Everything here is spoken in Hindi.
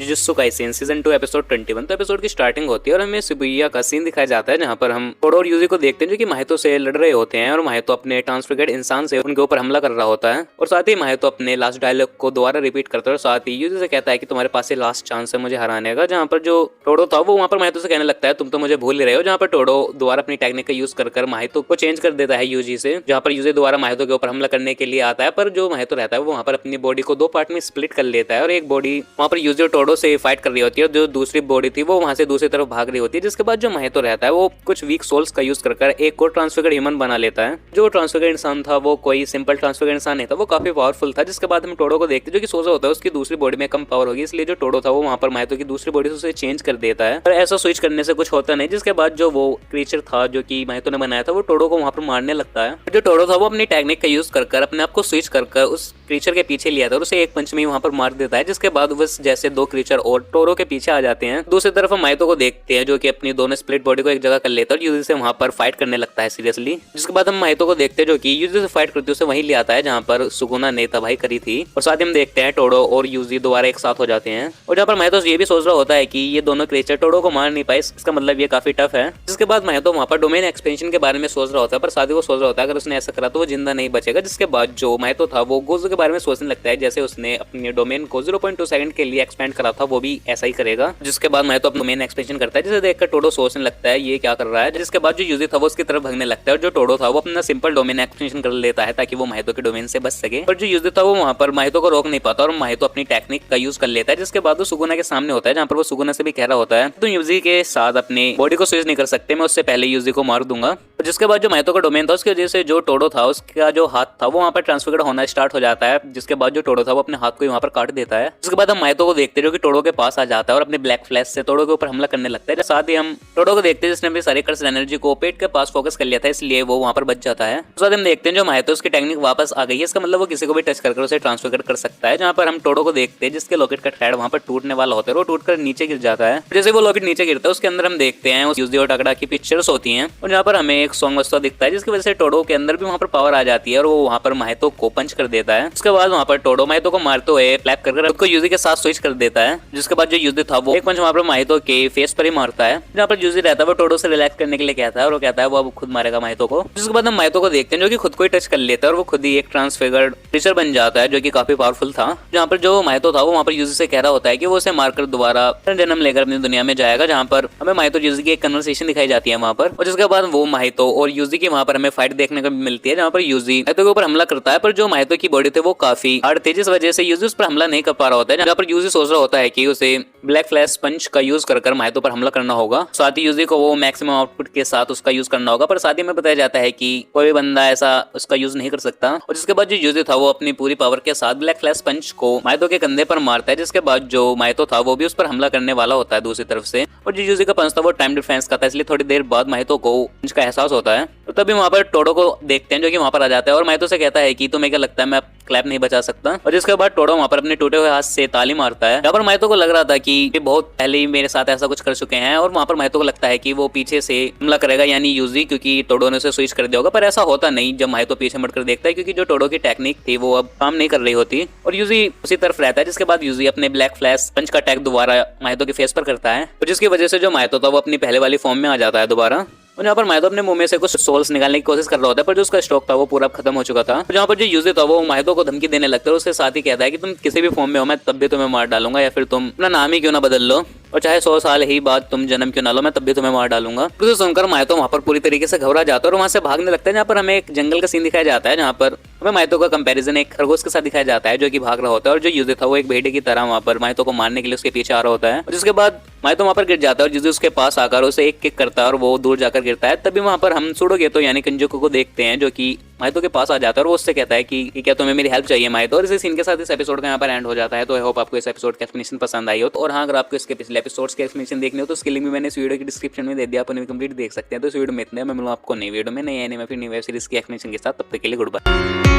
Jujutsu Kaisen season 2 episode 21। तो एपिसोड की स्टार्टिंग होती है और हमें शिबुया का सीन दिखाया जाता है जहाँ पर हम टोडो और यूजी को देखते हैं जो कि माहितो से लड़ रहे होते हैं और माहितो अपने ट्रांसफिगर्ड इंसान से उनके ऊपर हमला कर रहा होता है और साथ ही माहितो अपने लास्ट डायलॉग को दोबारा रिपीट करता है और साथ ही यूजी से कहता है कि तुम्हारे पास लास्ट चांस है मुझे हराने का। जहाँ पर जो टोडो था वो वहाँ पर माहितो से कहने लगता है तुम तो मुझे भूल ही रहे हो। जहाँ पर टोडो दोबारा अपनी टेक्निक का यूज कर माहितो को चेंज कर देता है यूजी से, जहाँ पर यूजी दोबारा माहितो के ऊपर हमला करने के लिए आता है। पर जो माहितो रहता है वो वहाँ पर अपनी बॉडी को 2 पार्ट में स्प्लिट कर लेता है और एक बॉडी वहाँ पर यूजी और टोडो से फाइट कर रही होती है और जो दूसरी बॉडी थी वो वहाँ से दूसरी तरफ भाग रही होती है। जिसके बाद जो माहितो रहता है वो कुछ वीक सोल्स का यूज कर एक और ट्रांसफिगर्ड ह्यूमन बना लेता है। जो ट्रांसफिगर्ड इंसान था वो कोई सिंपल ट्रांसफिगर्ड इंसान नहीं था, वो काफी पावरफुल था। जिसके बाद हम टोडो को देखते हैं जो कि सोचा होता है उसकी दूसरी बॉडी में कम पावर होगी, इसलिए जो टोडो था वो वहाँ पर माहितो की दूसरी बॉडी से उसे चेंज कर देता है। पर ऐसा स्विच करने से कुछ होता नहीं। जिसके बाद जो वो क्रीचर था जो कि माहितो ने बनाया था वो टोडो को वहाँ पर मारने लगता है। जो टोडो था वो अपनी टेक्निक का यूज कर अपने आप को स्विच कर उस क्रीचर के पीछे लिया था और उसे एक पंच में वहाँ पर मार देता है। जिसके बाद बस जैसे 2 क्रीचर और टोडो के पीछे आ जाते हैं। दूसरी तरफ हम माहितो को देखते हैं जो कि अपनी दोनों स्प्लिट बॉडी को एक जगह कर लेता है और यूजी से वहाँ पर फाइट करने लगता है सीरियसली। जिसके बाद हम माहितो को देखते हैं जो कि यूजी से फाइट करते उसे वहीं ले आता है जहाँ पर सुगुना ने तबाही करी थी और साथ ही हम देखते हैं टोडो और यूजी दोबारा एक साथ हो जाते हैं और जहाँ पर माहितो ये भी सोच रहा होता है कि ये दोनों क्रीचर टोडो को मार नहीं पाए, इसका मतलब ये काफी टफ है। जिसके बाद माहितो वहाँ पर डोमेन एक्सपेंशन के बारे में सोच रहा होता है, पर साथ ही वो सोच रहा होता है अगर उसने ऐसा करा तो वो जिंदा नहीं बचेगा। जिसके बाद जो माहितो था वो गोजो के बारे में सोचने लगता है, जैसे उसने अपने डोमेन को 0.2 सेकंड के लिए एक्सपेंड करा था वो भी ऐसा ही करेगा। जिसके बाद माहितो अपना डोमेन एक्सपेंशन करता है जिसे देखकर टोडो सोचने लगता है ये क्या कर रहा है। जिसके बाद जो यूजी था वो उसकी तरफ भागने लगता है और जो टोडो था वो अपना सिंपल डोमेन एक्सपेंशन कर लेता है ताकि वो माहितो के डोमेन से बच सके। और जो यूजी था वो वहाँ पर माहितो को रोक नहीं पाता और माहितो अपनी टेक्निक का यूज कर लेता है। जिसके बाद वो सुगुना के सामने होता है जहाँ पर वो सुगुना से भी कह रहा होता है तुम यूजी के साथ अपनी बॉडी को स्विच नहीं कर सकते, मैं उससे पहले यूजी को मार दूंगा। जिसके बाद जो माहितो का डोमेन था उसकी वजह से जो टोडो था उसका जो हाथ था वो वहाँ पर ट्रांसफिगर्ड होना स्टार्ट हो जाता है। जिसके बाद जो टोडो था वो अपने हाथ को वहाँ पर काट देता है। जिसके बाद हम माहितो को देखते हैं जो कि टोडो के पास आ जाता है और अपने ब्लैक फ्लैश से टोडो के ऊपर हमला करने लगता है। साथ ही हम टोडो को देखते हैं जिसने अपनी सारी कर्स एनर्जी को पेट के पास फोकस कर लिया था, इसलिए वो वहाँ पर बच जाता है। साथ हम देखते हैं जो माहितो उसकी टेक्निक वापस आ गई है, इसका मतलब वो किसी को भी टच कर उसे ट्रांसफिगर कर सकता है। जहाँ पर हम टोडो को देखते हैं जिसके लॉकेट का थ्रेड वहाँ पर टूटने वाला होता है, वो टूट कर नीचे गिर जाता है। जैसे वो लॉकेट नीचे गिरता है उसके अंदर हम देखते हैं उस यूजी और टाकड़ा की पिक्चर्स होती हैं और यहाँ पर हमें एक सॉन्ग वस्तु दिखता है जिसकी वजह से टोडो के अंदर भी वहाँ पर पावर आ जाती है और वो वहाँ पर माहितो को पंच कर देता है। उसके बाद वहाँ पर टोडो माहितो को मारते हुए फ्लैप कर उसको यूजी के साथ स्विच कर देता है। जिसके बाद जो यूजी था वो एक पंच वहाँ पर माहितो के फेस पर ही मारता है। जहाँ पर यूजी रहता है वो टोडो से रिलैक्स करने के लिए कहता है और वो कहता है वो अब खुद मारेगा माहितो को। जिसके बाद हम माहितो को देखते हैं जो कि खुद को ही टच कर लेता है और वो खुद ही एक ट्रांसफिगर्ड क्रीचर बन जाता है जो कि काफी पावरफुल था। जहाँ पर जो माहितो था वो वहाँ पर यूजी से कह रहा होता है कि वो उसे मारकर दोबारा जन्म लेकर अपनी दुनिया में जाएगा। जहाँ पर हमें माहितो यूजी की एक कन्वर्सेशन दिखाई जाती है वहाँ पर और जिसके बाद वो माहितो और यूजी की वहाँ पर हमें फाइट देखने को मिलती है जहाँ पर यूजी माहितो के ऊपर हमला करता है। पर जो माहितो की बॉडी थी वो काफी हार्ड थी जिस वजह से यूजी उस पर हमला नहीं कर पा रहा होता है। जहाँ पर यूजी सोच रहा होता है कि उसे ब्लैक फ्लैश पंच का यूज कर माहितो पर हमला करना होगा। साथ ही यूजी को वो मैक्सिमम आउटपुट के साथ उसका यूज करना होगा, पर साथ ही में बताया जाता है कि कोई भी बंदा ऐसा उसका यूज नहीं कर सकता। और जिसके बाद जो यूजी था वो अपनी पूरी पावर के साथ ब्लैक फ्लैश पंच को माहितो के कंधे पर मारता है। जिसके बाद जो माहितो था वो भी उस पर हमला करने वाला होता है दूसरी तरफ से और जो यूजी का पंच था वो टाइम डिफेंस का था, इसलिए थोड़ी देर बाद माहितो को पंच का एहसास होता है। तो तभी वहाँ पर टोडो को देखते हैं जो कि वहाँ पर आ जाता है और माहितो से कहता है कि तुम्हें क्या लगता है मैं क्लैप नहीं बचा सकता। और जिसके बाद टोडो वहाँ पर अपने टूटे हुए हाथ से ताली मारता है। यहाँ पर माहितो को लग रहा था कि ये बहुत पहले ही मेरे साथ ऐसा कुछ कर चुके हैं और वहाँ पर माहितो को लगता है कि वो पीछे से हमला करेगा यानी यूजी, क्योंकि टोडो ने उसे स्विच कर दिया होगा। पर ऐसा होता नहीं जब माहितो पीछे मुड़कर देखता है, क्योंकि जो टोडो की टेक्निक थी वो अब काम नहीं कर रही होती और यूजी उसी तरफ रहता है। जिसके बाद यूजी अपने ब्लैक फ्लैश पंच का अटैक दोबारा माहितो के फेस पर करता है और जिसकी वजह से जो माहितो था वो अपनी पहले वाली फॉर्म में आ जाता है दोबारा। और यहाँ पर माहितो अपने मुंह में से कुछ सोल्स निकालने की कोशिश कर रहा होता है, पर जो उसका स्टॉक था वो पूरा खत्म हो चुका था। जहाँ पर जो यूजी था वो माहितो को धमकी देने लगता है और उसके साथ ही कहता है कि तुम किसी भी फॉर्म में हो मैं तब भी तुम्हें मार डालूंगा, या फिर तुम अपना नाम ही क्यों ना बदल लो और चाहे 100 साल ही बाद तुम जन्म क्यों ना लो मैं तब भी तुम्हें मार डालूंगा। उसे सुनकर माहितो वहाँ पर पूरी तरीके से घबरा जाता है और वहाँ से भागने लगता है। जहाँ पर हमें एक जंगल का सीन दिखाया जाता है जहाँ पर हमें माहितो का कंपैरिजन एक खरगोश के साथ दिखाया जाता है जो कि भाग रहा होता है और जो यूजी था वो एक भेड़िए की तरह वहाँ पर माहितो को मारने के लिए उसके पीछे आ रहा होता है। और जिसके बाद माहितो वहाँ पर गिर जाता है और यूजी उसके पास आकर उसे एक किक करता है और वो दूर जाकर गिरता है। तभी वहाँ पर हम सुडोगेतो यानी कंजुको को देखते हैं जो कि माहितो के पास आ जाता है और वो उससे कहता है कि क्या तुम्हें मेरी हेल्प चाहिए माहितो। और इसी सीन के साथ इस एपिसोड का यहाँ पर एंड हो जाता है। तो आई होप आपको इस एपिसोड की एक्सप्लेनेशन पसंद आई हो। और हाँ, अगर आपको इसके पिछले एपिसोड्स की एक्सप्लेनेशन देखनी हो तो उसके लिंक भी मैंने इस वीडियो की डिस्क्रिप्शन में दे दिया, आप उन्हें कंप्लीट देख सकते हैं। तो इस वीडियो में इतना, मैं मिलूँ आपको नई वीडियो में नई फिर नई वेब सीरीज की एक्सप्लेनेशन के साथ। तब तक के लिए गुड बाय।